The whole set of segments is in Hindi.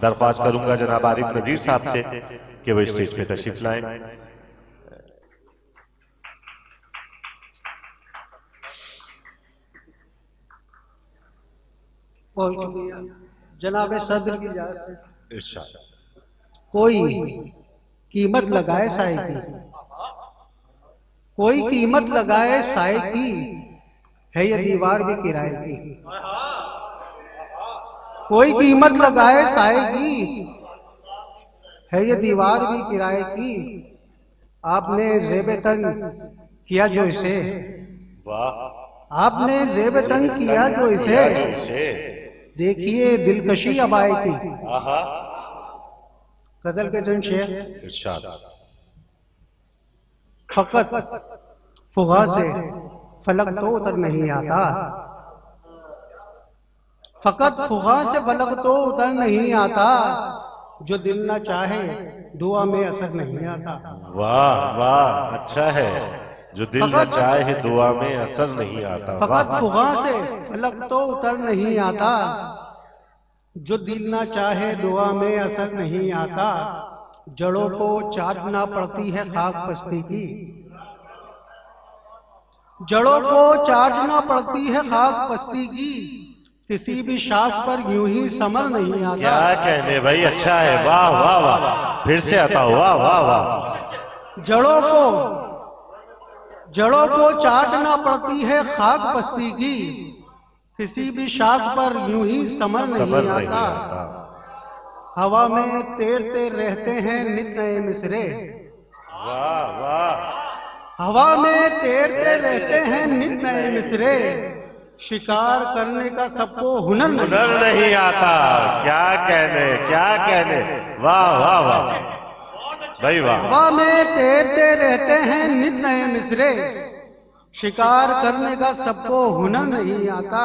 दरख्वास्त करूंगा जनाब आरिफ नजीर साहब से कि वो स्टेज पे तशरीफ लाएं। जनाब सदर की इजाज़त से इरशाद। कोई कीमत लगाए साए की, कोई कीमत लगाए साए की, है ये दीवार भी किराए की। कोई कीमत लगाए साए की, है ये दीवार भी किराए की। आपने ज़ेब तन किया जो इसे, वाह। आपने ज़ेब तन किया जो इसे, देखिए दिलकशी अब आएगी। गजल के जन शेर इरशाद। फकत फुगा से फलक तो उतर नहीं आता, फकत फुगा से फलक तो उतर नहीं आता, जो दिल ना चाहे दुआ में असर नहीं आता। वाह वाह, अच्छा है। जो दिल न चाहे दुआ में असर नहीं आता। फकत फुगा से फलक तो उतर नहीं आता, जो दिल ना चाहे दुआ में असर नहीं आता। जड़ों को चाटना पड़ती है खाक पस्ती की, जड़ों को चाटना पड़ती है खाक पस्ती की, किसी भी शाख पर यूं ही समर नहीं आता। क्या कहने भाई, अच्छा है। वाह वाह वाह, फिर से आता। वाह वाह वाह। जड़ों को चाटना पड़ती है खाक पस्ती की, किसी भी शाख पर यूं ही समर नहीं आता। हवा में तैरते रहते हैं नित नए मिसरे, वाह वाह। हवा में तैरते रहते हैं नित नए मिसरे, शिकार करने का सबको हुनर नहीं आता। क्या कहने, क्या कहने। वाह वाह वाह भाई वाह। हवा में तैरते रहते हैं नित नए मिसरे, शिकार करने का सबको हुनर नहीं आता।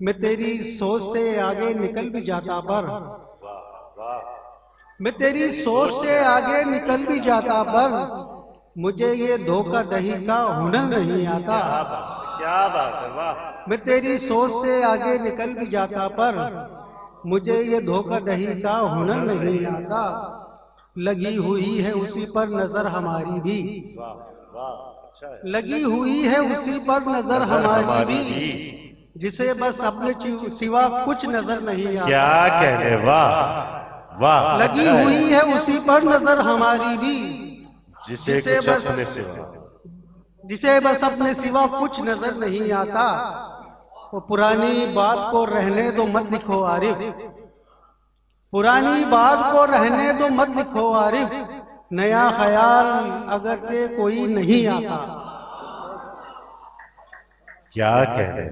मैं तेरी सोच से आगे निकल भी जाता पर, मैं तेरी सोच से आगे निकल भी जाता पर, मुझे ये धोखा दही का हुनर नहीं आता। क्या बात है, वाह। मैं तेरी सोच से आगे निकल भी जाता पर, मुझे ये धोखा दही का हुनर नहीं आता। लगी हुई है उसी पर नजर हमारी भी, लगी हुई है उसी पर नजर हमारी भी, जिसे बस अपने सिवा कुछ नजर नहीं आता। क्या कहने, वाह वाह। लगी हुई है उसी पर नजर हमारी भी, जिसे बस अपने सिवा, जिसे बस अपने सिवा कुछ नजर नहीं आता। वो पुरानी बात को रहने दो मत लिखो आरिफ, पुरानी बात को रहने दो मत लिखो आरिफ, नया ख्याल अगर से कोई नहीं आता। क्या कहने।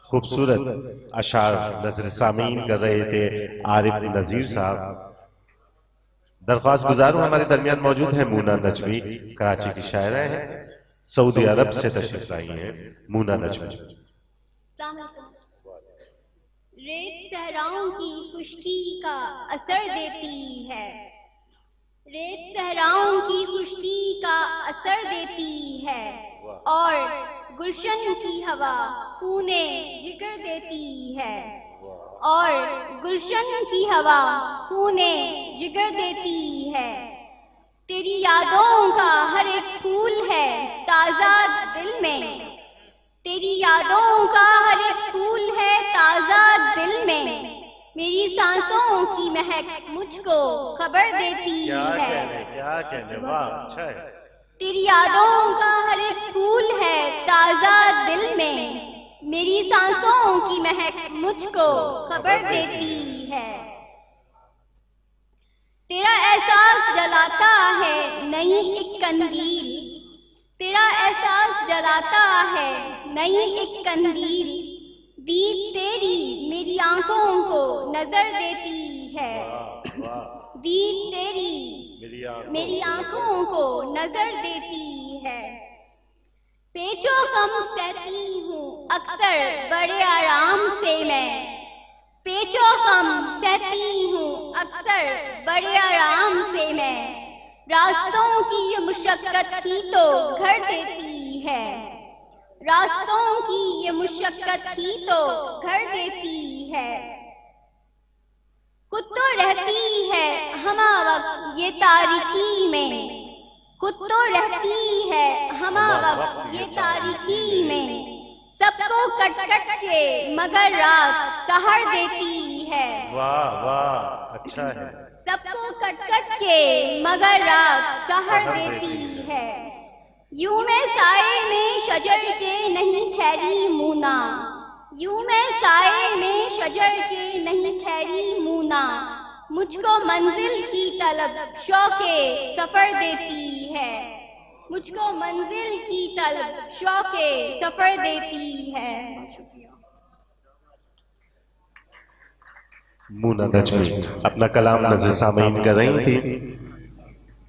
खूबसूरत अशार नजर सामीन कर रहे थे आरिफ नजीर साहब। दरख्वास्त गुजार हूं, हमारे दरमियान मौजूद है मूना नजमी, कराची की शायरा है, सऊदी अरब से तशरीफ लाई है मूना नजमी। रेत सहराओं की खुश्की का असर देती है, रेत सहराओं की खुश्की का असर देती है, और गुलशन की हवा खूने जिगर देती है, और गुलशन की हवा खूने जिगर देती है। तेरी यादों का हर एक फूल है ताज़ा दिल में, तेरी यादों का हर एक फूल है ताज़ा दिल में, मेरी सांसों की महक मुझको खबर देती है। क्या कहने, वाह, अच्छा है। तेरी यादों का हर एक फूल है ताज़ा दिल में, मेरी सांसों की महक मुझको खबर देती है। तेरा एहसास जलाता है नई एक कंदील, तेरा एहसास जलाता है नई एक कंदील, दीद तेरी मेरी आंखों को नजर देती है, दीद तेरी मेरी आंखों को नजर देती है। पेचो कम सहती हूँ अक्सर बड़े आराम से मैं, पेचो कम सहती हूँ अक्सर बड़े आराम से मैं, रास्तों की ये मुशक्कत ही तो घर देती है, रास्तों की ये मुशक्कत ही तो घर देती है। खुद तो रहती है हमा वक्त ये तारीकी में, खुद तो रहती है हमा वक्त ये तारीकी में। सबको कट कट के मगर रात सहर देती है। वाह वाह, अच्छा है। सबको कट कट के मगर रात सहर देती है। यूं मैं साए में शजर के नहीं ठहरी मूना, यूं मैं साए में शजर के नहीं ठहरी मूना। मुझको मंजिल की तलब शौके सफर देती है, मुझको मंजिल की तलब शौके सफर देती है। मूना नजमी अपना कलाम नज़र सामीन कर रही थी।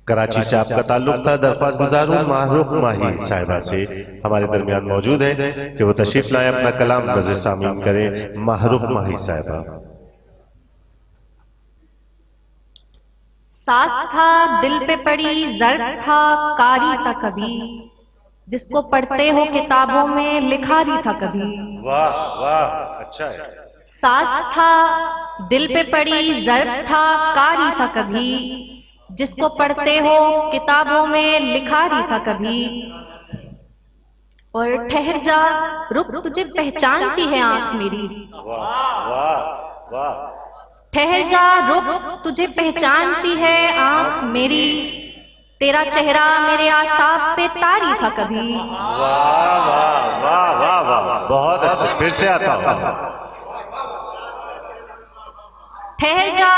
कराची से आपका ताल्लुक था। दरख्वास्त गुजार हूं माहरूख माही साहिबा से हमारे दरमियान मौजूद है कि वो तशरीफ लाए, अपना कलाम नज़र सामीन करें। माहरूख माही साहिबा। सास था दिल पे पड़ी, जर्द था कारी था कभी, जिसको पढ़ते हो किताबों में लिखारी था कभी। वाह वाह, अच्छा है। सास था दिल पे पड़ी, जर्द था कारी था कभी, जिसको पढ़ते हो किताबों में लिखारी था कभी। और ठहर जा रुक तुझे पहचानती है आंख मेरी, वाह वाह वाह। ठहर जा रुक तुझे पहचानती है आंख मेरी, तेरा चेहरा मेरे आसाब पे तारी था कभी। वाह वाह वाह वाह वाह, बहुत अच्छा। फिर से आता हूँ। ठहर जा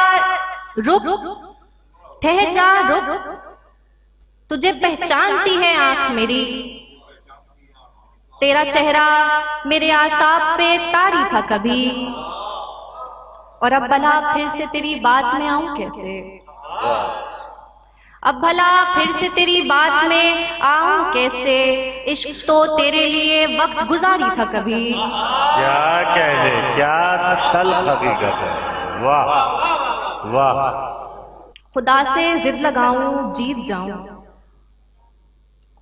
रुक, ठहर जा रुक तुझे पहचानती है आंख मेरी, तेरा चेहरा मेरे आसाब पे तारी था कभी। और अब भला फिर से तेरी बात में आऊं कैसे, अब भला फिर से तेरी बात में आऊं कैसे, इश्क तो तेरे लिए वक्त गुजारी था कभी। क्या कहने, क्या तल्ख हकीकत है। वाह वाह। खुदा से जिद लगाऊं जीत जाऊं,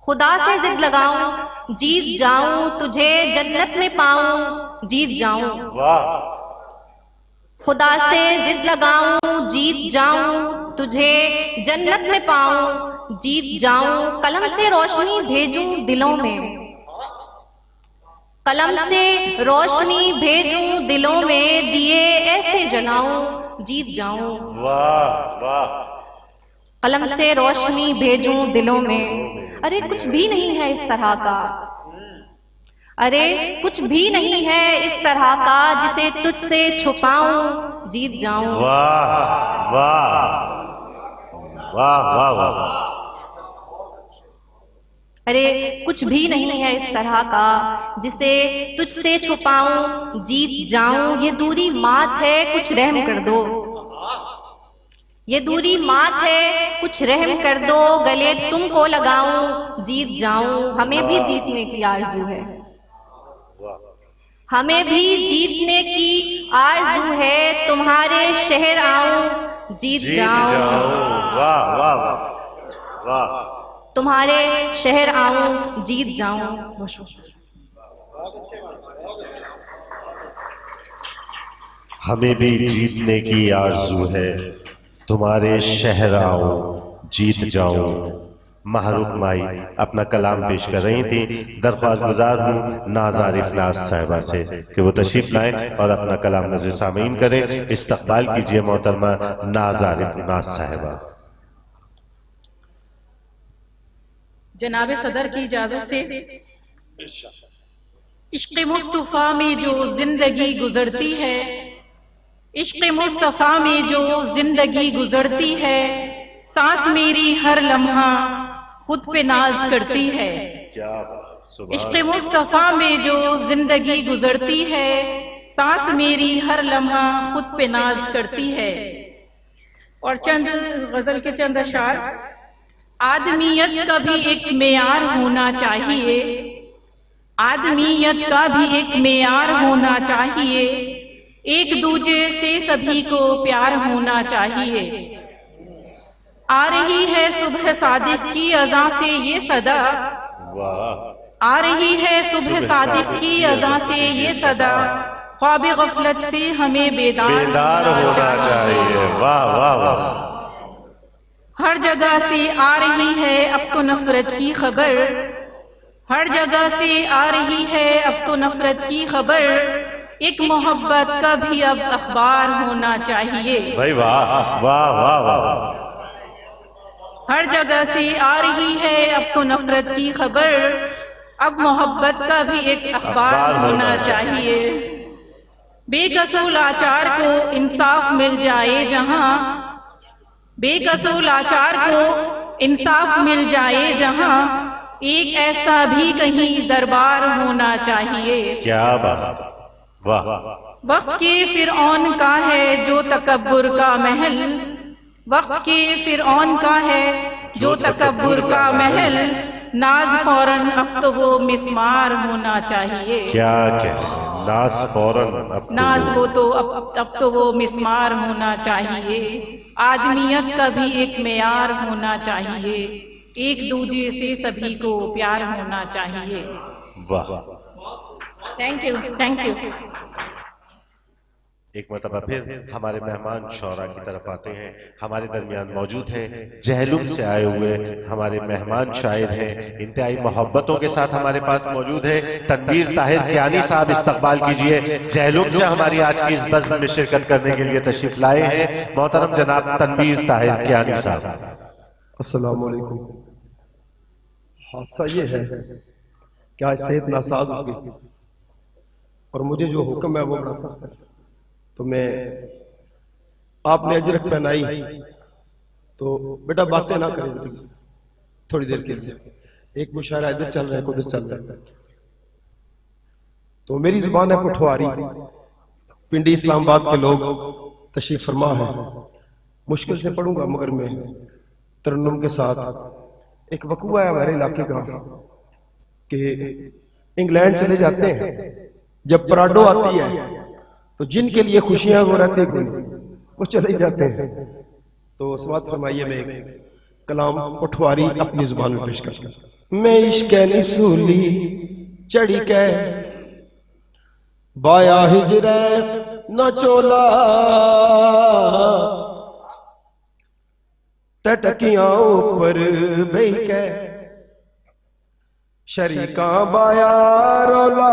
खुदा से जिद लगाऊं जीत जाऊं, तुझे जन्नत में पाऊं जीत जाऊं। वाह। खुदा से जिद लगाऊं जीत जाऊं, तुझे जन्नत में पाऊं जीत जाऊं। कलम से रोशनी भेजूं दिलों में, कलम से रोशनी भेजूं दिलों में, दिए ऐसे जलाऊं जीत जाऊं। वाह वाह। कलम से रोशनी भेजूं दिलों में। अरे कुछ भी नहीं है इस तरह का, अरे कुछ भी नहीं है इस तरह का, जिसे तुझसे छुपाऊं जीत जाऊं। वाह वाह वाह वाह वाह। अरे कुछ भी नहीं है इस तरह का, जिसे तुझसे छुपाऊं जीत जाऊं। ये दूरी मात है कुछ रहम कर दो, ये दूरी मात है कुछ रहम कर दो, गले तुमको लगाऊं जीत जाऊं। हमें भी जीतने की आरज़ू है, हमें भी जीतने की आरज़ू है, तुम्हारे शहर आऊं जीत जाऊं। वाह वाह वाह। तुम्हारे शहर आऊं जीत जाऊं। हमें भी जीतने की आरज़ू है, तुम्हारे शहर आओ जीत जाऊं। माहरूख माई अपना कलाम पेश कर रही थी। दरख्वास्त गुजार हूँ नाज़ारिफ नाज साहिबा से कि वो तशरीफ लाएं और अपना कलाम नज़र सामीन करें। इस्तकबाल कीजिए मोहतरमा नाज़ारिफ नाज साहिबा। जनाब सदर की इजाजत से इश्क़ मुस्तफ़ा में जो जिंदगी गुजरती है, इश्क़ मुस्तफ़ा में जो जिंदगी गुजरती है, सांस मेरी हर लम्हा खुद पे नाज करती है। इश्क़ मुस्तफ़ा में जो जिंदगी गुजरती है, सांस मेरी हर लम्हा खुद पे नाज करती है। और चंद गजल के चंद अशार। आदमियत का भी एक मेयार होना चाहिए, आदमियत का भी एक मेयार होना चाहिए, एक दूजे से सभी को प्यार होना चाहिए। आ रही है सुबह सादिक की अज़ां से ये सदा, आ रही है सुबह सादिक की अज़ां से ये सदा, ख्वाब गफलत से हमें बेदार होना चाहिए। वाह वाह वाह। हर जगह से आ रही है अब तो नफरत की खबर, हर जगह से आ रही है अब तो नफरत की खबर, एक मोहब्बत का भी अब अखबार होना चाहिए। भाई वाह वाह वाह वाह। हर जगह से आ रही है अब तो नफरत की खबर, अब मोहब्बत का भी एक अखबार होना चाहिए। बेकसूर लाचार को इंसाफ मिल जाए जहां, बेकसूर लाचार को इंसाफ मिल जाए जहां, एक ऐसा भी कहीं दरबार होना चाहिए। क्या बात, वाह। वक्त के फिरौन का है जो तकब्बुर का महल, वक्त के फिरौन का है जो तकब्बुर का महल, नाज फौरन अब तो वो मिस्मार होना चाहिए। क्या कह नाज फौरन अब तो नाज वो तो अब तो वो मिस्मार होना चाहिए। आदमियत का भी एक मेयार होना चाहिए, एक दूजे से सभी को प्यार होना चाहिए। वाह। Thank you, thank you. एक मरतबा फिर हमारे मेहमान शौरा की तरफ आते हैं। हमारे दरमियान मौजूद हैं जहलुम से आए हुए हमारे मेहमान शायर हैं, इंतहाई मोहब्बतों के साथ हमारे पास मौजूद है तनवीर ताहिर कियानी साहब। इस्तकबाल कीजिए। जहलुम से हमारी आज की इस बज़्म में शिरकत करने के लिए तशरीफ लाए हैं मोहतरम जनाब तनवीर ताहिर कियानी साहब। अस्सलाम वालेकुम। हादसा ये है कि आज सेहत नासाज हो गई और मुझे जो हुक्म है वो बड़ा सख्त है, तो मैं आपने अजरक पहनाई तो बेटा बातें ना करें प्लीज थोड़ी देर के लिए। एक मुशायरा इधर चल रहा है उधर चल रहा है, तो मेरी जुबान है पठवारी। पिंडी इस्लामाबाद के लोग तशरीफ फरमा है, मुश्किल से पढ़ूंगा मगर मैं तरन्नुम के साथ। एक वकूआ है हमारे इलाके का कि इंग्लैंड चले जाते हैं, जब पराडो आती है तो जिनके लिए खुशियां वो रहते वो चले जाते हैं। तो समात फरमाइए मैं एक कलाम पठवारी अपनी जुबान में पेश करता हूं। मैं इश्क निसूली चढ़ी के बाया हिजरे न चोला, टकियां ऊपर बही के शरीका बाया रोला,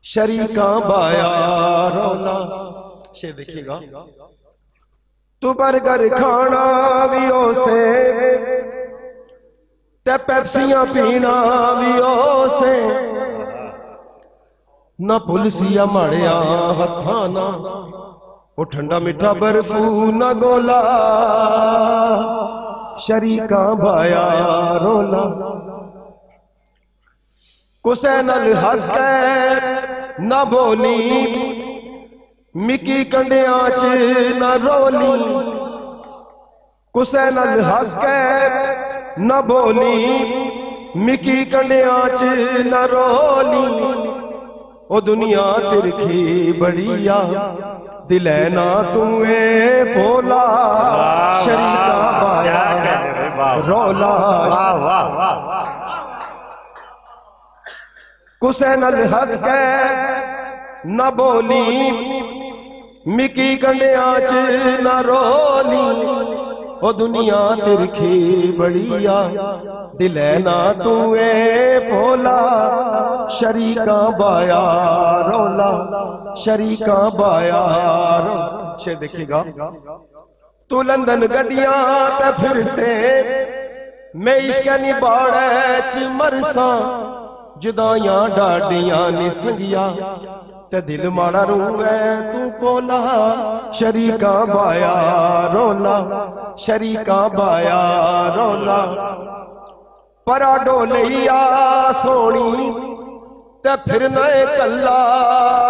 शरीका बाया रोला। शेर देखिएगा। तू बर्गर खाना भी ओसे ते पेप्सियां पीना भी ओसे, ना पुलसिया माड़िया हथा ना वो ठंडा मीठा बर्फू ना गोला, शरीका बाया रोला। कुसै नल हस के ना बोली, मिकी कंडिया च ना रोली, कुसै नल हस के ना बोली, मिकी कंडिया च ना रोली। ओ दुनिया तिरखी बड़िया दिले ना तुए बोला, शरीका बाया रोला। कुसै नल हस के न बोली, मिकी कंडिया च न रोली। ओ दुनिया तिरखी बड़िया दिले ना तुए भोला, शरीका बाया रोला, शरीका बाया रोला। शेर देखिएगा। तू लंदन गड्डियां ते फिर से मैं इश्क निबाड़े च मरसा, जुदाइयां डाडियां नी संगिया ते दिल माड़ा रूए तू बोला, शरीका बाया रोला, शरीका बाया रोला। परा डोलिया सोनी ते फिर नए कल्ला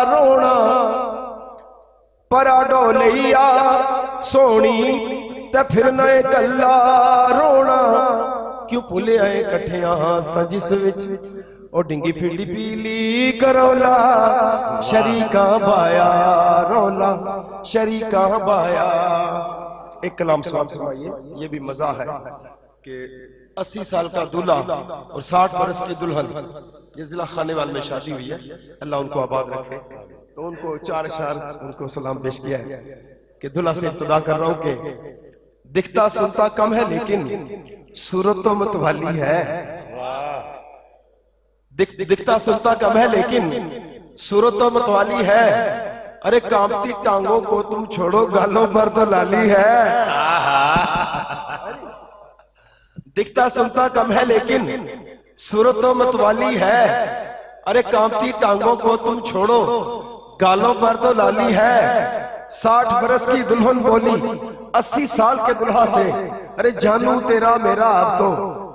रोना, परा डोलिया सोनी ते फिर नए कल्ला रोना। क्यों भुले आए कठिया सजिस विच ओ डिंगी फिरली पीली करोला, शरीका बाया रोला, शरीका बाया। एक कलाम समाप्त फरमाइए। ये भी मजा है कि 80 साल का दूल्हा और 60 बरस की दुल्हन। ये जिला खानेवाल में शादी हुई है, अल्लाह उनको आबाद रखे। तो उनको 4 अशआर उनको सलाम पेश किया है कि दूल्हा से इब्तिदा कर रहा हूं कि दिखता सुनता कम है लेकिन सूरत तो मतवाली है। दिखता सुनता कम है लेकिन सूरत तो मतवाली है। अरे कांपती टांगों को तुम छोड़ो, गालों पर तो लाली है। दिखता सुनता कम है लेकिन सूरत तो मतवाली है। अरे कांपती टांगों को तुम छोड़ो, गालों पर तो लाली है। 60 बरस की दुल्हन बोली 80 साल के दुल्हा से, अरे जानू तेरा मेरा अब तो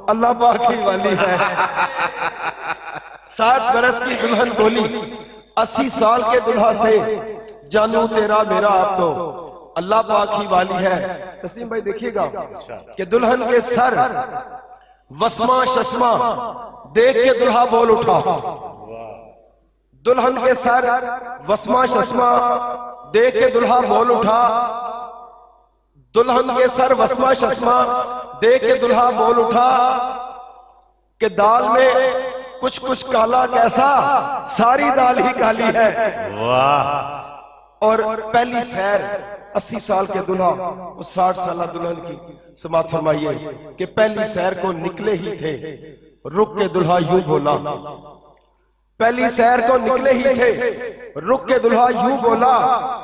अल्लाह पाक ही वाली है। 60 बरस की दुल्हन बोली 80 साल के दुल्हा से, जानू तेरा मेरा अब तो अल्लाह पाक ही वाली है। तस्लीम भाई देखिएगा कि दुल्हन के सर वस्मा शस्मा देख के दुल्हा बोल उठा। दुल्हन के सर वस्मा शस्मा देख के दुल्हा बोल उठा। दुल्हन के सर वस्मा शस्मा देख के दुल्हा बोल उठा कि दाल में कुछ कुछ काला कैसा, सारी दाल ही काली है। वाह। और पहली सैर 80 साल के दुल्हा और 60 साल दुल्हन की समात फरमाइए कि पहली सैर को निकले ही थे, रुक के दुल्हा यूं बोला। पहली सैर को निकले ही थे, रुक के दुल्हा यूं बोला,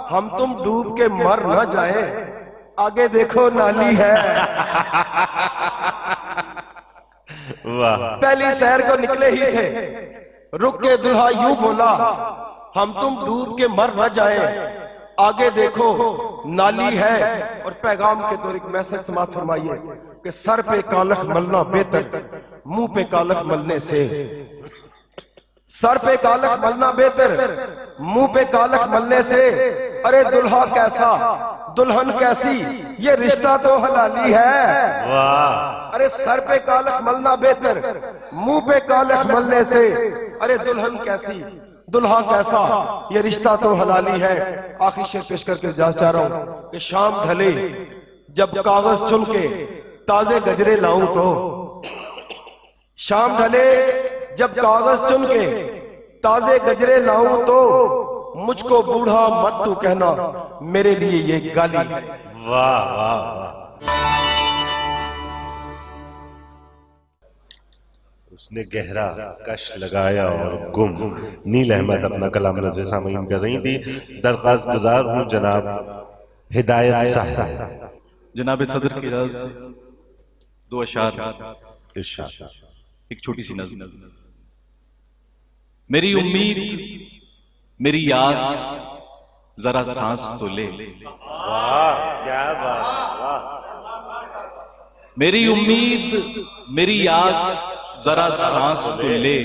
हम तुम डूब के मर ना जाए, आगे देखो नाली है। वाह। पहली सैर को निकले ही थे, रुक के दुल्हा यूं बोला, हम तुम डूब के मर न जाए, आगे देखो नाली है। और पैगाम के दौर एक मैसेज समाप्त फरमाइए कि सर पे कालख मलना बेहतर मुंह पे कालख मलने से। सर पे कालख मलना बेहतर मुंह पे कालख मलने से। अरे दुल्हा कैसा दुल्हन कैसी, ये रिश्ता तो हलाली है। वाह। अरे सर पे कालख मलना बेहतर मुंह पे कालख मलने से। अरे दुल्हन कैसी दुल्हा कैसा, ये रिश्ता तो हलाली है। आखिरी शेर पेश करके जा चाह रहा हूं कि शाम ढले जब कागज चुन के ताजे गजरे लाऊं तो। शाम ढले जब कागज चुन के ताजे गजरे लाऊं तो, मुझको बूढ़ा मत तू कहना, मेरे लिए ये गाली है। वाह वाह वाह। उसने गहरा कश लगाया और गुम। नील अहमद अपना कलाम नज़र सामीन कर रही थी। दरख्वास्त गुजार हूँ जनाब हिदायत साहब। जनाब सदर की इजाज़त, 2 अशार, इरशाद। एक छोटी सी नज़्म। मेरी उम्मीद मेरी आस जरा सांस तो ले। वाह क्या बात। वाह। मेरी उम्मीद मेरी आस जरा सांस तो ले,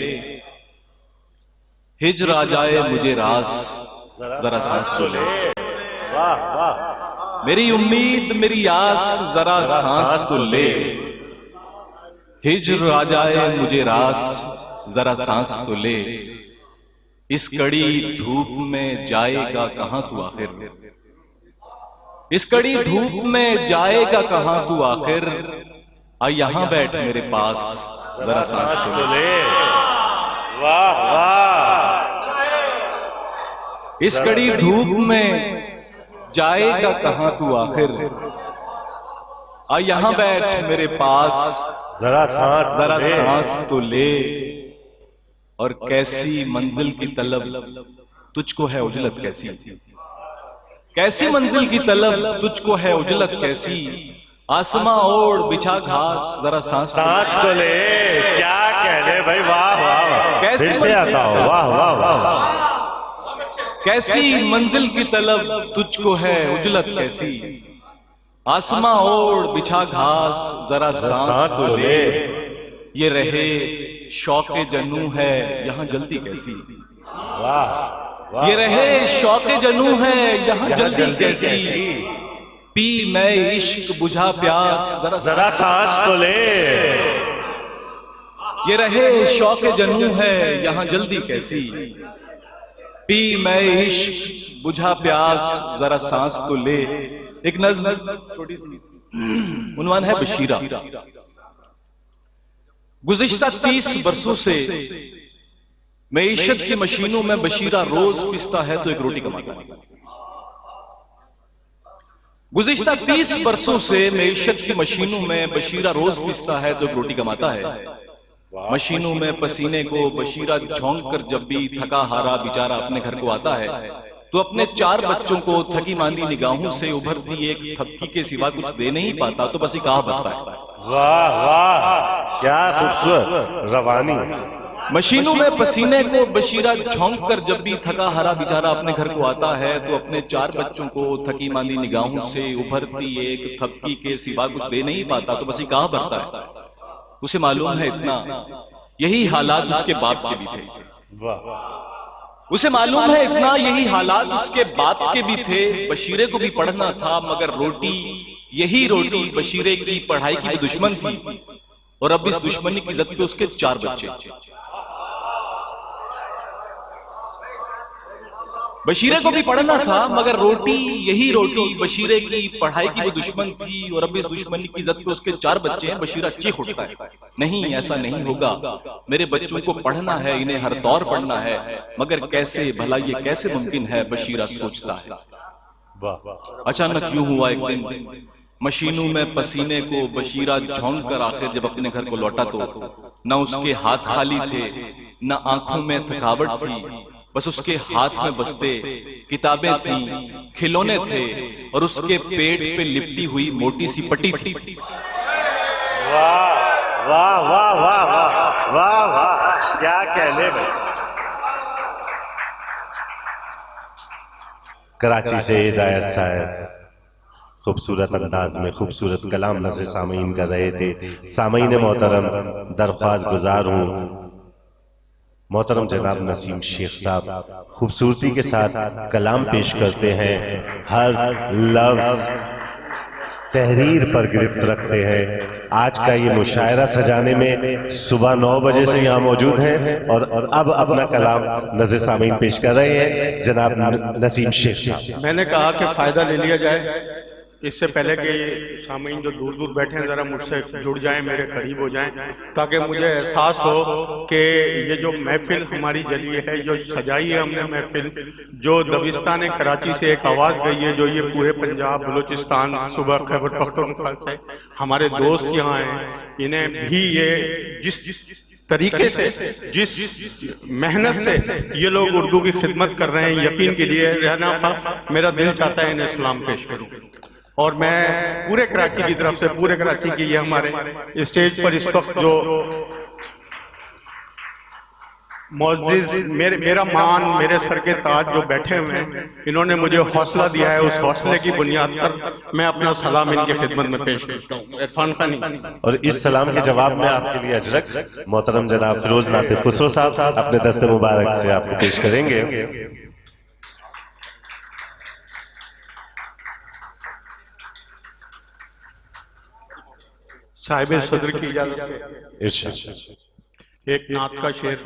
हिज्र आ जाए मुझे रास जरा सांस तो ले। वाह वाह। मेरी उम्मीद मेरी आस जरा सांस तो ले, हिज्र आ जाए मुझे रास जरा सांस तो ले। इस कड़ी धूप में जाएगा कहां तू आखिर, इस कड़ी धूप में जाएगा कहां तू आखिर। आ यहां बैठ मेरे पास जरा सांस तो ले। वाह वाह। इस कड़ी धूप में जाएगा कहां तू आखिर। आ यहां बैठ मेरे पास जरा सांस तो ले। और कैसी मंजिल की तलब तुझको है उजलत कैसी, कैसी मंजिल की तलब तुझको है उजलत कैसी। आसमां ओढ़ बिछा घास जरा सांस तो ले। क्या कहने भाई। वाह वाह। फिर से आता हो। वाह वाह वाह। कैसी मंजिल की तलब तुझको है उजलत कैसी। आसमां ओढ़ बिछा घास जरा सांस तो ले। ये रहे शौके जनू है यहाँ जल्दी कैसी। वाह। ये रहे शौके जनू है यहाँ जल्दी कैसी। पी मैं इश्क बुझा प्यास जरा सांस तो ले। ये रहे शौके जनू है यहाँ जल्दी कैसी। पी मैं इश्क बुझा प्यास जरा सांस तो ले। एक नज़्म छोटी सी, उन्वान है बशीरा। गुज़िश्ता 30 बरसों से मईशत की मशीनों में बशीरा रोज पिसता है तो एक रोटी कमाता है। गुज़िश्ता 30 बरसों से मईशत की मशीनों में बशीरा रोज पिसता है तो एक रोटी कमाता है। मशीनों में पसीने को बशीरा झोंक कर जब भी थका हारा बेचारा अपने घर को आता है तो अपने 4 बच्चों को थकी मांदी निगाहों से उभरती एक थपकी के सिवा कुछ दे नहीं पाता तो बस एक कहा बनता है। वाह वाह, क्या खूबसूरत रवानी। मशीनों में पसीने को बशीरा झोंक कर जब भी थका हारा बेचारा अपने घर को आता है तो अपने 4 बच्चों को थकी मांदी निगाहों से उभरती एक थपकी के सिवा कुछ दे नहीं पाता तो बस एक कहा बनता है। उसे मालूम है इतना, यही हालात उसके बाप के भी थे। उसे मालूम है इतना, यही हालात उसके बाप के भी थे। बशीरे को भी पढ़ना था मगर रोटी, यही रोटी बशीरे की पढ़ाई की भी दुश्मन थी और अब इस दुश्मनी की इज्जत पे उसके 4 बच्चे। बशीरे को भी पढ़ना था मगर रोटी, यही रोटी बशीरे की पढ़ाई की वो दुश्मन थी और अब इस दुश्मनी की इज्जत पे उसके 4 बच्चे हैं। बशीरा चीख उठता है, नहीं ऐसा नहीं होगा, मेरे बच्चों को पढ़ना है, इन्हें हर दौर पढ़ना है, मगर कैसे, भला ये कैसे मुमकिन है, बशीरा सोचता है। अचानक यूं हुआ एक दिन, मशीनों में पसीने को बशीरा झोंक कर आखिर जब अपने घर को लौटा तो न उसके हाथ खाली थे, न आंखों में थकावट थी, बस उसके हाथ में बस्ते किताबें थीं, खिलौने थे और उसके पेट पे लिपटी हुई मोटी सी पट्टी थी। वाह वाह वाह वाह वाह वाह वाह, क्या कहने भाई। कराची से हिदायत साहब खूबसूरत अंदाज में खूबसूरत कलाम नज़र सामीन कर रहे थे। सामीन मोहतरम, दरख्वास्त गुजार हूँ मोहतरम जनाब नसीम शेख साहब खूबसूरती के साथ कलाम पेश करते हैं, हर लफ्ज तहरीर पर गिरफ्त रखते हैं। आज का ये मुशायरा सजाने में सुबह 9 बजे से यहाँ मौजूद हैं और अब अपना कलाम नज़र सामीन पेश कर रहे हैं जनाब नसीम शेख साहब। मैंने कहा कि फायदा ले लिया जाए, इससे पहले कि सामीन जो दूर दूर बैठे हैं जरा मुझसे जुड़ जाएं, मेरे करीब हो जाएं, ताकि मुझे एहसास हो कि ये जो महफिल हमारी जली है, जो सजाई है हमने महफिल, जो दबिस्तान कराची से एक आवाज़ गई है, जो ये पूरे पंजाब बलूचिस्तान सुबह खैबर पख्तूनख्वा से हमारे दोस्त यहाँ हैं, इन्हें भी ये जिस तरीके से, जिस मेहनत से ये लोग उर्दू की खिदमत कर रहे हैं, यकीन के लिए रहना था, मेरा दिल चाहता है इन्हें सलाम पेश करूं। और मैं पूरे कराची की तरफ से, पूरे कराची की, ये हमारे स्टेज पर इस वक्त जो मौजिज़ मेरा मान, मेरे सर के ताज जो बैठे हुए हैं, इन्होंने मुझे हौसला दिया है, उस हौसले की बुनियाद पर मैं अपना सलाम इनकी खिदमत में पेश करता हूँ। इरफान खानी। और इस सलाम के जवाब में आपके लिए अजरक मोहतरम जनाब फिरोज नातिक खुसरो साहब अपने दस्ते मुबारक से आपको पेश करेंगे। साहिब सदर की इजाजत से एक नात का शेर।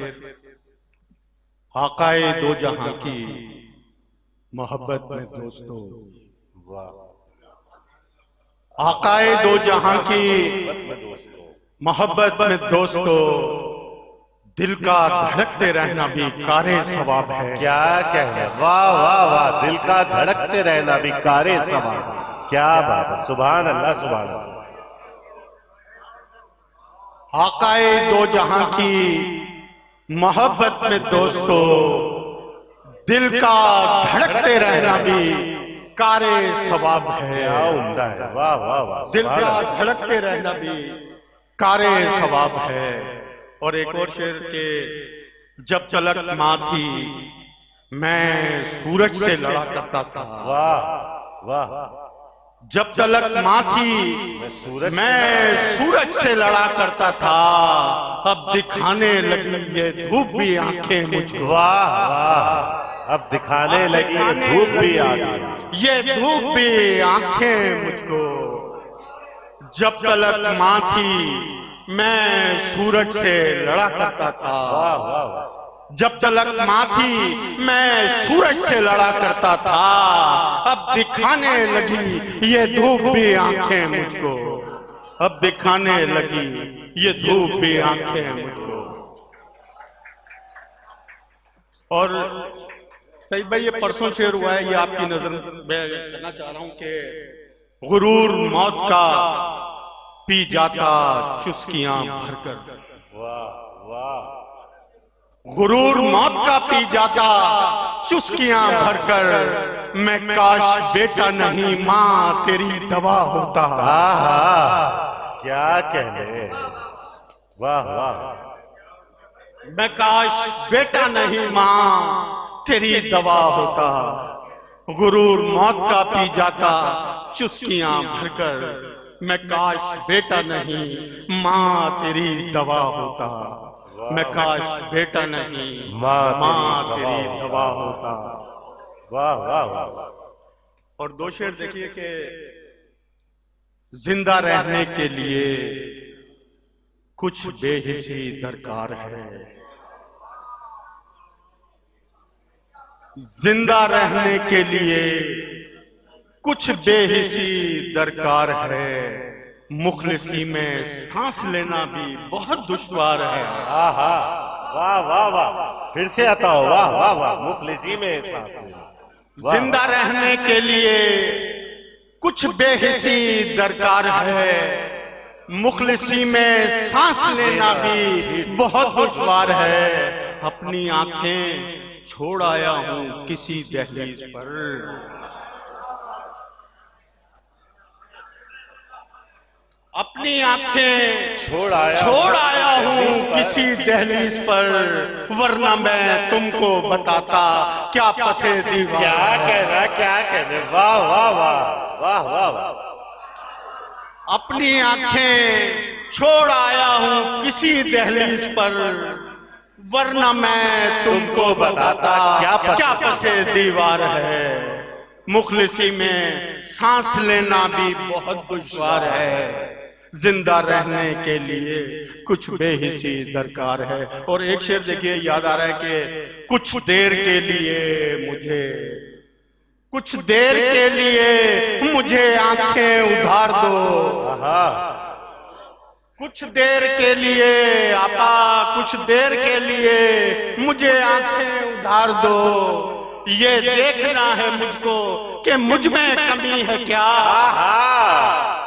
आकाए दो जहां की मोहब्बत में दोस्तों, आकाए दो जहां की मोहब्बत में दोस्तों, दिल का धड़कते रहना भी कारे सवाब है। क्या कहना, वाह वाह वाह, दिल का धड़कते रहना भी कारे सवाब। क्या बात है, सुभान अल्लाह सुभान अल्लाह। आकाए दो जहां की मोहब्बत में दोस्तों, दिल का धड़कते रहना भी कारे सवाब है। क्या उम्दा है, वाह वाह वाह। दिल का धड़कते रहना भी कारे सवाब है। और एक और शेर के, जब तलक माँ थी मैं सूरज से लड़ा करता था। वाह वाह। जब तलक माँ थी मैं सूरज से लड़ा करता था, अब दिखाने लगी ये धूप भी आंखें मुझको। वाह वाह, अब दिखाने लगी ये धूप भी आंखें, ये धूप भी आंखें मुझको। जब तलक माँ थी मैं सूरज से लड़ा करता था। वाह वाह वाह। जब तलक माँ थी मैं सूरज से लड़ा करता था, अब दिखाने लगी ये धूप भी आंखें मुझको। अब दिखाने लगी ये धूप भी आंखें मुझको। और सईद भाई ये परसों शेर हुआ है, ये आपकी नजर में कहना चाह रहा हूं कि गुरूर मौत का पी जाता चुस्कियां भरकर। वाह वाह। गुरूर मौत का पी जाता चुस्कियां भरकर, मैं काश बेटा नहीं मां तेरी दवा होता। क्या कहने, वाह वाह। मैं काश बेटा नहीं मां तेरी दवा होता, गुरूर मौत का पी जाता चुस्कियां भरकर, मैं काश बेटा नहीं मां तेरी दवा होता, मैं काश बेटा नहीं मां तेरी दवा होता। वाह वाह वाह। और दो शेर देखिए कि जिंदा रहने के लिए कुछ बेहिसी दरकार है, जिंदा रहने के लिए कुछ बेहिसी दरकार है, मुखलिसी में सांस लेना भी बहुत दुश्वार है। आहा, वाह वाह वाह। फिर से आता हो, वाह वाह वाह। मुफलिसी में सांस लेना। जिंदा रहने के लिए कुछ बेहिसी दरकार है, मुखलिसी में सांस लेना भी बहुत दुश्वार है। अपनी आंखें छोड़ आया हूं किसी दहलीज पर, अपनी आंखें छोड़ आया हूं किसी दहलीज पर, वरना मैं तुमको बताता क्या पसे दीवार। क्या कहना, क्या कहने, वाह वाह वाह वाह वाह वाह। अपनी आंखें छोड़ आया हूं किसी दहलीज पर, वरना मैं तुमको बताता क्या पसे दीवार है। मुखलिसी में सांस लेना भी बहुत दुश्वार है, जिंदा रहने के लिए कुछ बेहिसी दरकार है। और एक शेर देखिए याद आ रहा है कि कुछ देर के लिए मुझे, कुछ देर के लिए मुझे आंखें उधार दो, कुछ देर के लिए आपा, कुछ देर के लिए मुझे आंखें उधार दो, ये देखना है मुझको कि मुझ में कमी है क्या।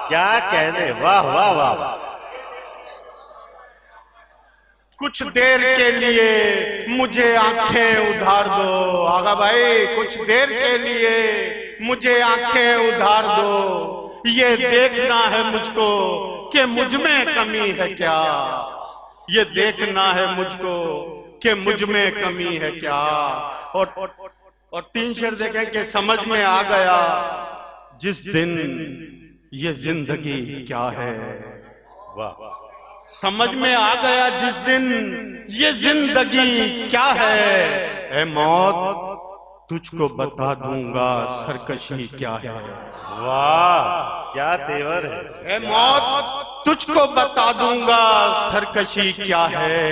क्या कहने, वाह वाह वाह। कुछ देर के लिए मुझे आंखें उधार दो, आगा भाई कुछ देर के लिए मुझे आंखें उधार दो, ये देखना है मुझको कि मुझ में कमी है क्या, ये देखना है मुझको कि मुझ में कमी है क्या। और तीन शेर देखें कि समझ में आ गया जिस दिन ये जिंदगी क्या है, वाह। समझ में आ गया जिस दिन ये जिंदगी क्या है, ऐ मौत तुझको बता दूंगा सरकशी क्या है। वाह क्या तेवर है। ऐ मौत तुझको बता दूंगा सरकशी क्या है,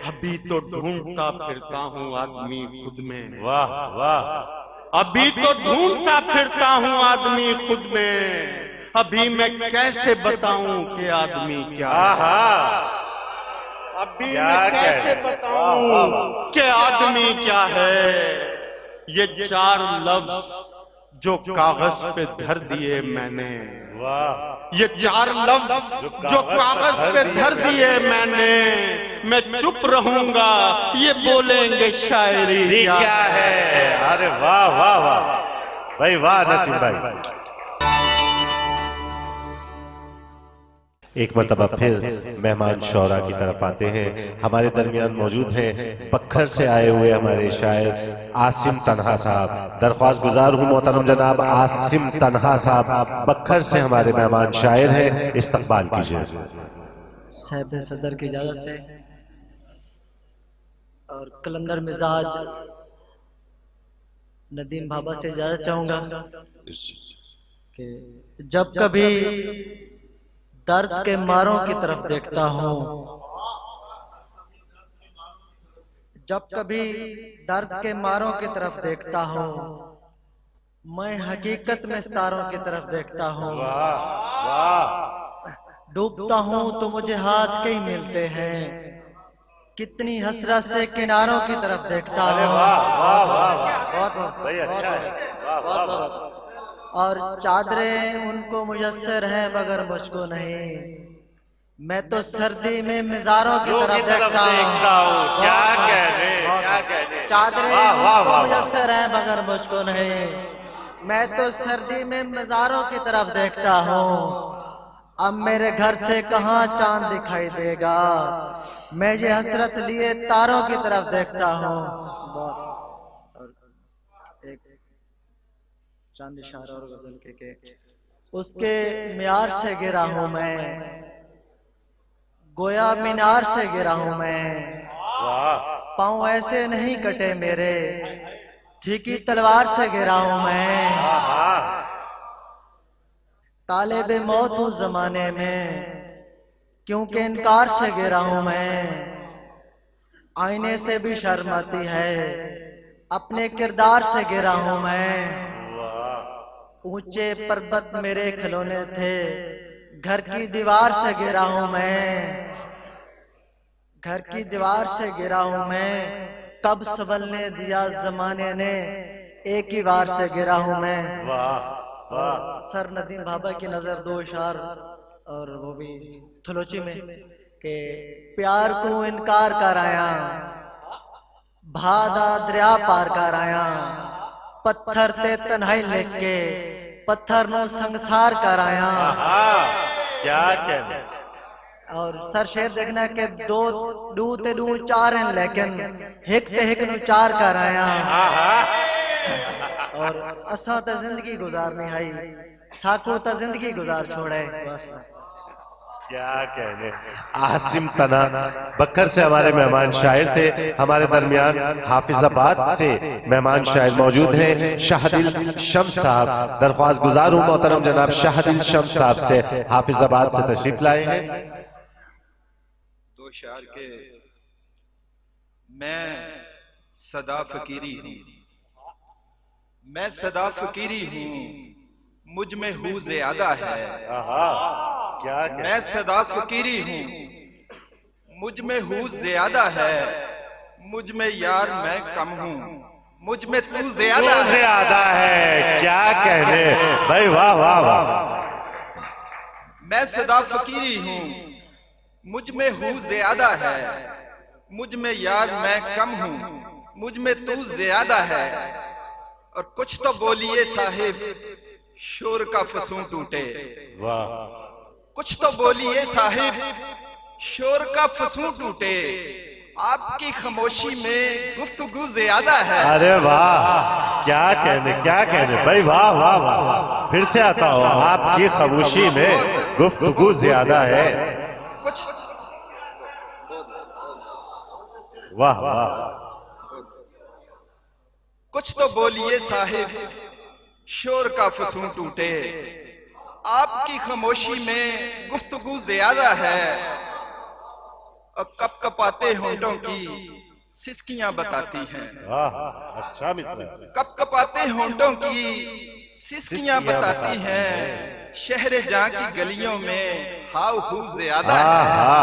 अभी तो ढूंढता फिरता हूँ आदमी खुद में। वाह वाह। अभी तो ढूंढता फिरता हूँ आदमी खुद में, अभी मैं कैसे बताऊं कि आदमी क्या है, अभी मैं कैसे बताऊं कि आदमी क्या है। ये चार लफ्ज जो कागज पे धर दिए मैंने, वाह। ये चार लफ्ज जो कागज पे धर दिए मैंने, मैं चुप रहूंगा ये बोलेंगे शायरी क्या है। अरे वाह वाह वाह भाई, वाह नसीम भाई। एक मरतबा फिर मेहमान शौरा की तरफ आते हैं। हमारे दरमियान मौजूद हैं बखर से आए हुए हमारे शायर आसिम तन्हा साहब। दरख्वास्त गुजार हूँ मोहतरम जनाब आसिम तन्हा साहब बखर से हमारे मेहमान शायर हैं, इस्तकबाल कीजिए। साहिब सदर की इजाज़त से और कलंदर मिजाज नदीम बाबा से इजाज़त चाहूँगा कि जब कभी दर्द के मारों की तरफ देखता हूँ, जब कभी दर्द के मारों की तरफ देखता हूँ, मैं हकीकत में सितारों की तरफ देखता हूँ। डूबता हूँ तो मुझे हाथ कई मिलते हैं, कितनी हसरत से किनारों की तरफ देखता अरे हूँ। वाह वाह वाह वाह बहुत भाई अच्छा है, वाह वाह वाह। और चादरें उनको मुयस्सर हैं मगर मुझको नहीं, मैं तो सर्दी में मिजारों की तरफ देखता हूँ। क्या कहने, क्या कहने। चादरें वाह वाह उनको वाह वाह। मुयस्सर हैं मगर मुझको नहीं, मैं तो सर्दी में मिजारों की तरफ देखता हूँ। अब मेरे घर से कहाँ चांद दिखाई देगा, मैं ये हसरत लिए तारों की तरफ देखता हूँ। एक चांद इशारा और गजल के उसके मियार से गिरा हूँ मैं, गोया मीनार से गिरा हूँ मैं। वाह पाँव ऐसे नहीं कटे मेरे, ठीकी तलवार से गिरा हूँ मैं। हाँ तालिबे मौत हूँ जमाने में, क्योंकि इनकार से गिरा हूँ मैं। आईने से भी शर्म आती है, अपने किरदार से गिरा हूँ मैं। ऊंचे पर्वत मेरे खिलौने थे, घर की दीवार से गिरा हूँ मैं। घर की दीवार से गिरा हूँ मैं, कब संभलने दिया जमाने ने, एक ही बार से गिरा हूँ मैं। वाह वाह। सर नदीम बाबा की नजर दो इशार और वो भी थलोची में कि प्यार को इनकार कर आया, भादा दरिया पार कर आया, पत्थर ते तन्हाई लिख के पत्थर नो संसार कर आया। क्या कहने। और सर शेर देखना के दो डू ते डू चार हैं, लेकिन हिक ते हिक नु चार कर आया। और असा तो जिंदगी गुजारनी आई, साकू तो जिंदगी गुजार छोड़े बस। क्या कहने। आसिम तना बक्कर से हमारे मेहमान शायर थे। हमारे दरमियान हाफिजाबाद से मेहमान शायर मौजूद हैं, शाहदिल शम्स साहब। दरख्वास्त गुजार हूं मोहतरम जनाब शाहदिल शम्स साहब से, हाफिजाबाद से तशरीफ लाए हैं। दो शायर के मैं सदा फकीरी हूँ, मैं सदा फकीरी हूँ, मुझ में हूँ ज्यादा है। क्या मैं सदा फकीरी हूँ, मुझ में हूँ ज्यादा है, मुझ में यार मैं कम हूँ, मुझ में तू ज्यादा है। क्या कहने भाई, वाह वाह वाह। मैं सदा फकीरी हूँ, मुझ में हूँ ज्यादा है, मुझ में यार मैं कम हूँ, मुझ में तू ज्यादा है। और कुछ तो बोलिए साहिब, शोर का फसूं टूटे। वाह। कुछ तो बोलिए साहिब, शोर का फसूं टूटे, आपकी खामोशी में गुफ्तगू ज्यादा है। अरे वाह, क्या कहने भाई, वाह वाह वाह। फिर से आता हूँ, आपकी खामोशी में गुफ्तगू ज्यादा है। कुछ वाह वाह। कुछ तो बोलिए साहिब, शोर का फसूं टूटे, आपकी खामोशी में गुफ्तगू ज्यादा है। और कप कपाते होंठों की सिसकियां बताती हैं। अच्छा मिसरा। कप कपाते होंठों की सिसकियां बताती हैं, शहर जहां की गलियों में हाउ हू ज्यादा है।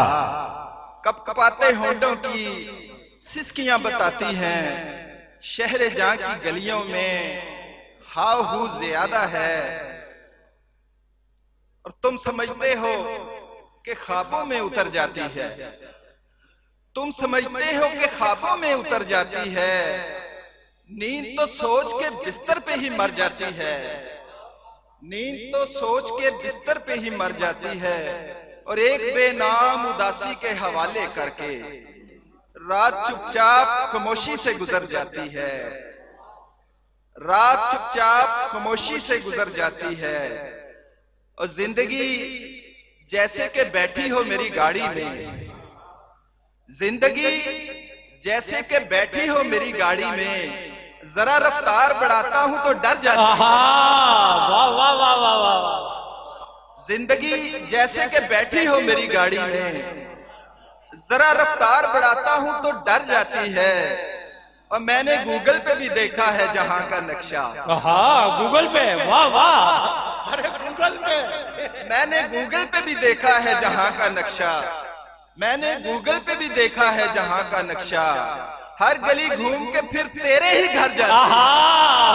कप कपाते होंठों की सिसकियां बताती हैं, शहर जहां की गलियों में हाउ हू ज्यादा है। और तुम समझते हो कि ख्वाबों में उतर जाती है, तुम समझते हो कि ख्वाबों में उतर जाती है, नींद तो सोच के बिस्तर पे ही मर जाती है, नींद तो सोच के बिस्तर पे ही मर जाती है। और एक बेनाम उदासी के हवाले करके रात चुपचाप खामोशी से गुजर जाती है, रात चुपचाप खामोशी से गुजर जाती है। और जिंदगी जैसे कि बैठी हो मेरी गाड़ी में, जिंदगी जैसे कि बैठी हो मेरी गाड़ी में, जरा रफ्तार बढ़ाता हूं तो डर जाती है। वाह वाह वाह वाह वाह। जिंदगी जैसे कि बैठी हो मेरी गाड़ी में, जरा रफ्तार बढ़ाता हूं तो डर जाती है। और मैंने गूगल पे भी देखा है जहां का नक्शा। गूगल पे, वाह वाह। अरे गूगल पे मैंने गूगल पे भी देखा है जहां का नक्शा, मैंने गूगल पे भी देखा है जहां का नक्शा, हर गली घूम के फिर तेरे ही घर जाती है।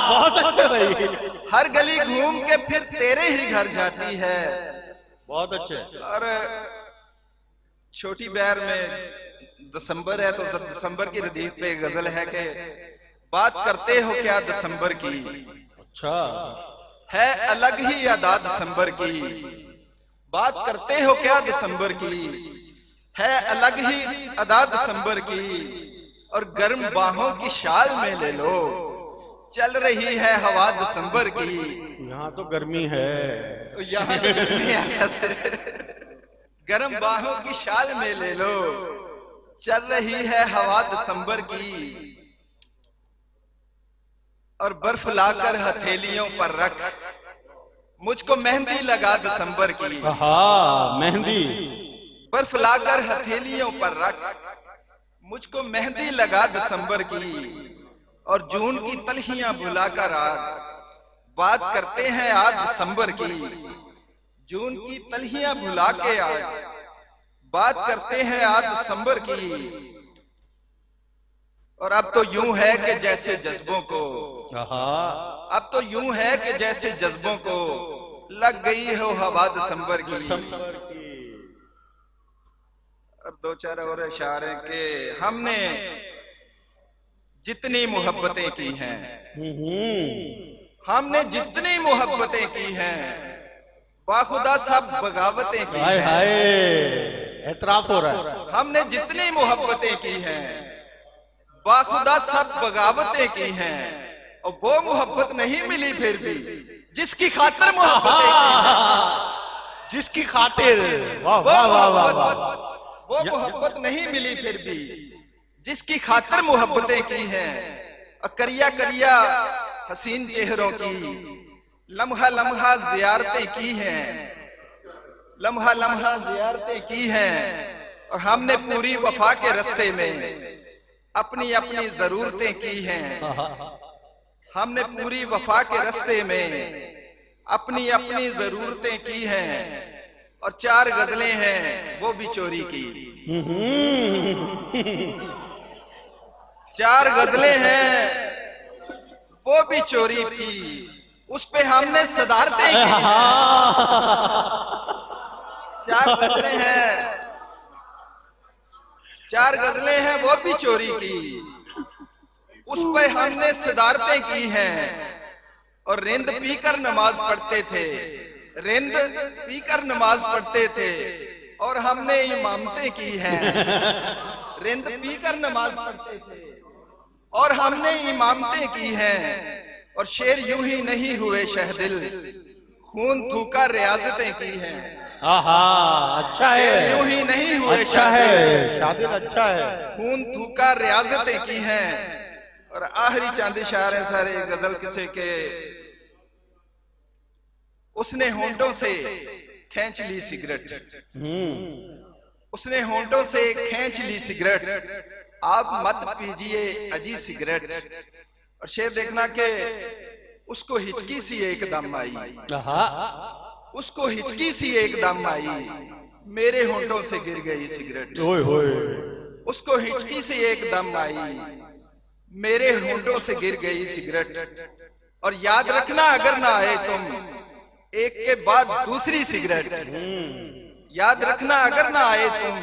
बहुत अच्छे भाई, हर गली घूम के फिर तेरे ही घर जाती है। बहुत अच्छे। और छोटी बैर में दिसंबर है तो दिसंबर की रदीफ पे गजल है कि बात करते हो क्या दिसंबर की, अच्छा है अलग ही अदा दिसंबर की, बात करते हो क्या दिसंबर की, है अलग ही अदा दिसंबर की, और गर्म बाहों की शाल में ले लो, चल रही है हवा दिसंबर की। यहाँ तो गर्मी है, यहाँ तो गर्मी है कैसे? गर्म बाहों की शाल में ले लो, चल रही है हवा दिसंबर की, और बर्फ लाकर हथेलियों पर रख, मुझको मेहंदी लगा दिसंबर की। मेहंदी। बर्फ लाकर हथेलियों पर रख, मुझको मेहंदी लगा दिसंबर की, और जून की तलहियां बुलाकर आज बात करते हैं आज दिसंबर की। जून की तलहियां भुला के आज बात करते हैं आज दिसंबर की। और अब तो यूं है कि जैसे जज्बों को, अब तो यूं है कि जैसे जज्बों को लग गई हो हवा दिसंबर की। और दो चार और इशारे के हमने जितनी मोहब्बतें की हैं, हमने जितनी मोहब्बतें की हैं, बाखुदा सब बगावतें की हैं। हाय एतराफ हो रहा है। हमने जितनी मोहब्बतें की हैं, बाखुदा सब बगावतें की हैं, और वो मोहब्बत नहीं मिली फिर भी जिसकी खातिर मोहब्बतें की हैं। जिसकी खातिर, वाह वो वाह वाह वाह मोहब्बत, वाह। वो मोहब्बत नहीं मिली फिर भी जिसकी खातिर मोहब्बतें की हैं। और करिया करिया हसीन चेहरों की लम्हा लम्हा जियारतें की हैं, लम्हा लम्हा जियारतें की हैं। और हमने पूरी वफा के रास्ते में अपनी अपनी जरूरतें की हैं। हमने पूरी वफा के रास्ते में अपनी अपनी जरूरतें की हैं। और चार गजलें हैं वो भी चोरी की, चार गजलें हैं वो भी चोरी की, उस पे हमने सदारतें की। चार गजलें हैं, चार गजलें हैं वो भी चोरी की, उस पे हमने सदारतें की हैं। और रिंद पीकर नमाज पढ़ते थे, रिंद पीकर नमाज पढ़ते थे, और हमने इमामतें की हैं। रिंद पीकर नमाज पढ़ते थे और हमने इमामतें की हैं। और शेर यूं ही नहीं हुए शहदिल, खून थूका रियाजतें की हैं। अच्छा है, शेर यूं ही नहीं हुए अच्छा है, शादिल अच्छा है, खून थूका रियाजतें की हैं। और आखिरी चांद इशारे सारे गजल किसे के, उसने होंठों से खींच ली सिगरेट, उसने होंठों से खींच ली सिगरेट, आप मत पीजिए अजी सिगरेट। और शेर देखना कि उसको हिचकी सी एकदम आई, उसको हिचकी सी एकदम आई, मेरे होंठों से गिर गई सिगरेट। ओए होए। उसको हिचकी सी एकदम आई, मेरे होंठों से गिर गई सिगरेट। और याद रखना अगर ना आए तुम एक के बाद दूसरी सिगरेट, याद रखना अगर ना आए तुम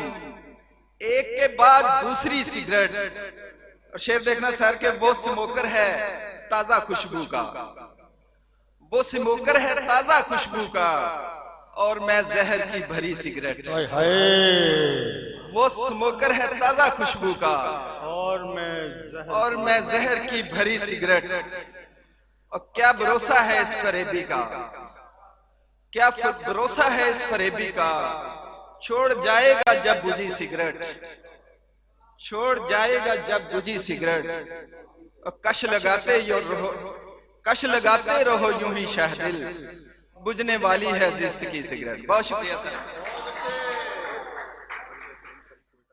एक के बाद दूसरी सिगरेट। और शेर देखना सर के वो स्मोकर है ताजा खुशबू का, वो स्मोकर है ताजा खुशबू का, और मैं जहर की भरी सिगरेट। वो स्मोकर है ताजा खुशबू का, और मैं जहर की भरी सिगरेट। और क्या भरोसा है इस फरेबी का, क्या भरोसा है इस फरेबी का, छोड़ जाएगा जब बुझी सिगरेट, छोड़ जाएगा जब बुझी सिगरेट। और कश लगाते रहो, कश लगाते रहो यूं ही शाहदिल, बुझने वाली है जिस्त की सिगरेट। बहुत शुक्रिया सर।